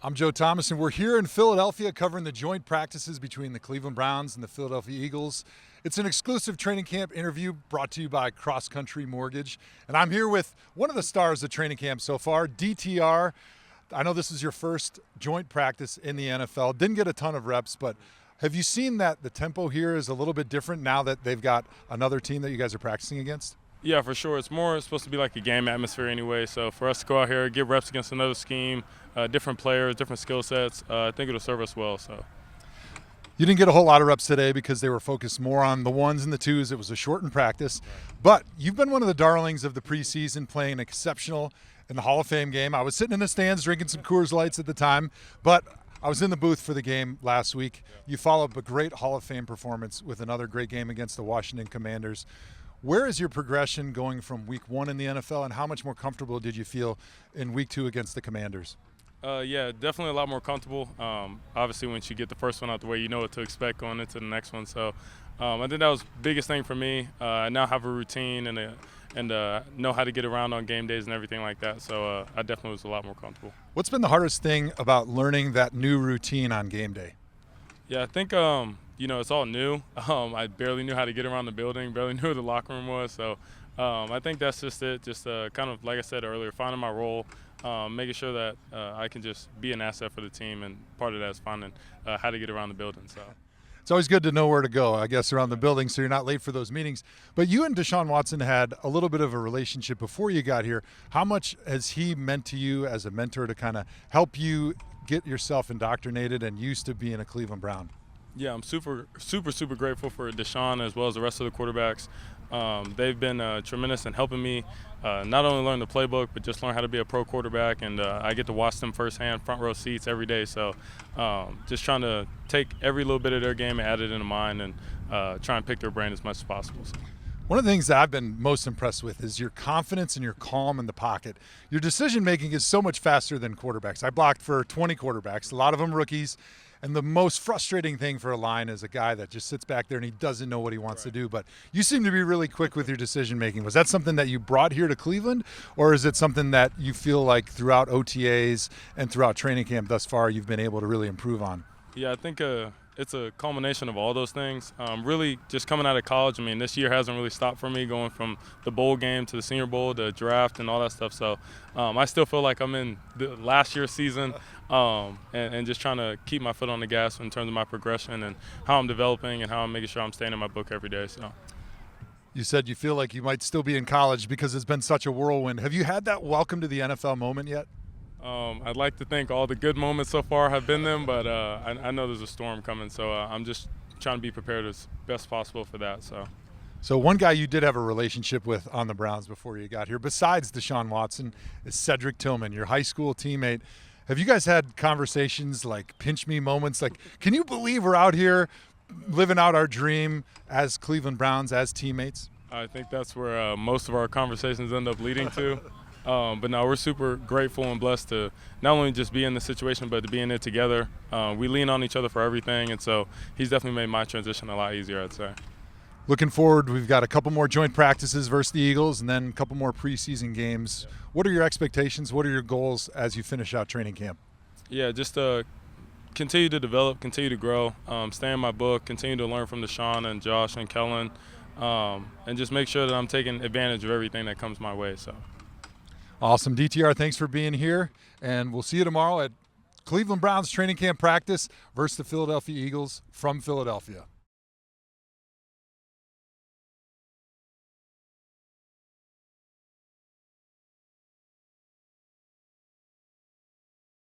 I'm Joe Thomas, and we're here in Philadelphia covering the joint practices between the Cleveland Browns and the Philadelphia Eagles. It's an exclusive training camp interview brought to you by Cross Country Mortgage. And I'm here with one of the stars of training camp so far, DTR. I know this is your first joint practice in the NFL. Didn't get a ton of reps, but have you seen that the tempo here is a little bit different now that they've got another team that you guys are practicing against? Yeah, for sure. It's supposed to be like a game atmosphere anyway. So for us to go out here, get reps against another scheme, different players, different skill sets, I think it'll serve us well. So you didn't get a whole lot of reps today because they were focused more on the ones and the twos. It was a shortened practice. But you've been one of the darlings of the preseason, playing exceptional in the Hall of Fame game. I was sitting in the stands drinking some Coors Lights at the time, but I was in the booth for the game last week. You followed up a great Hall of Fame performance with another great game against the Washington Commanders. Where is your progression going from week one in the NFL, and how much more comfortable did you feel in week two against the Commanders? Yeah, definitely a lot more comfortable. Obviously, once you get the first one out the way, you know what to expect going into the next one. So I think that was the biggest thing for me. I now have a routine and know how to get around on game days and everything like that. So I definitely was a lot more comfortable. What's been the hardest thing about learning that new routine on game day? Yeah, I think it's all new. I barely knew how to get around the building, barely knew where the locker room was. So I think that's just it. Just kind of, like I said earlier, finding my role, making sure that I can just be an asset for the team, and part of that is finding how to get around the building. So it's always good to know where to go, I guess, around the building so you're not late for those meetings. But you and Deshaun Watson had a little bit of a relationship before you got here. How much has he meant to you as a mentor to kind of help you get yourself indoctrinated and used to being a Cleveland Brown? Yeah, I'm super grateful for Deshaun as well as the rest of the quarterbacks. They've been tremendous in helping me not only learn the playbook, but just learn how to be a pro quarterback. And I get to watch them firsthand, front row seats every day. So just trying to take every little bit of their game and add it into mine, and try and pick their brain as much as possible. So. One of the things that I've been most impressed with is your confidence and your calm in the pocket. Your decision-making is so much faster than quarterbacks. I blocked for 20 quarterbacks, a lot of them rookies. And the most frustrating thing for a line is a guy that just sits back there and he doesn't know what he wants to do. But you seem to be really quick with your decision-making. Was that something that you brought here to Cleveland, or is it something that you feel like throughout OTAs and throughout training camp thus far you've been able to really improve on? Yeah, I think it's a culmination of all those things. Really, just coming out of college, I mean, this year hasn't really stopped for me, going from the bowl game to the Senior Bowl, the draft, and all that stuff. So I still feel like I'm in the last year's season, and just trying to keep my foot on the gas in terms of my progression and how I'm developing and how I'm making sure I'm staying in my book every day. So. You said you feel like you might still be in college because it's been such a whirlwind. Have you had that welcome to the NFL moment yet? I'd like to think all the good moments so far have been them, but I know there's a storm coming, so I'm just trying to be prepared as best possible for that. So one guy you did have a relationship with on the Browns before you got here, besides Deshaun Watson, is Cedric Tillman, your high school teammate. Have you guys had conversations like pinch me moments? Like, can you believe we're out here living out our dream as Cleveland Browns, as teammates? I think that's where most of our conversations end up leading to. But no, we're super grateful and blessed to not only just be in the situation, but to be in it together. We lean on each other for everything, and so he's definitely made my transition a lot easier, I'd say. Looking forward, we've got a couple more joint practices versus the Eagles and then a couple more preseason games. What are your expectations? What are your goals as you finish out training camp? Yeah, just continue to develop, continue to grow, stay in my book, continue to learn from Deshaun and Josh and Kellen, and just make sure that I'm taking advantage of everything that comes my way. So. Awesome. DTR, thanks for being here, and we'll see you tomorrow at Cleveland Browns training camp practice versus the Philadelphia Eagles from Philadelphia.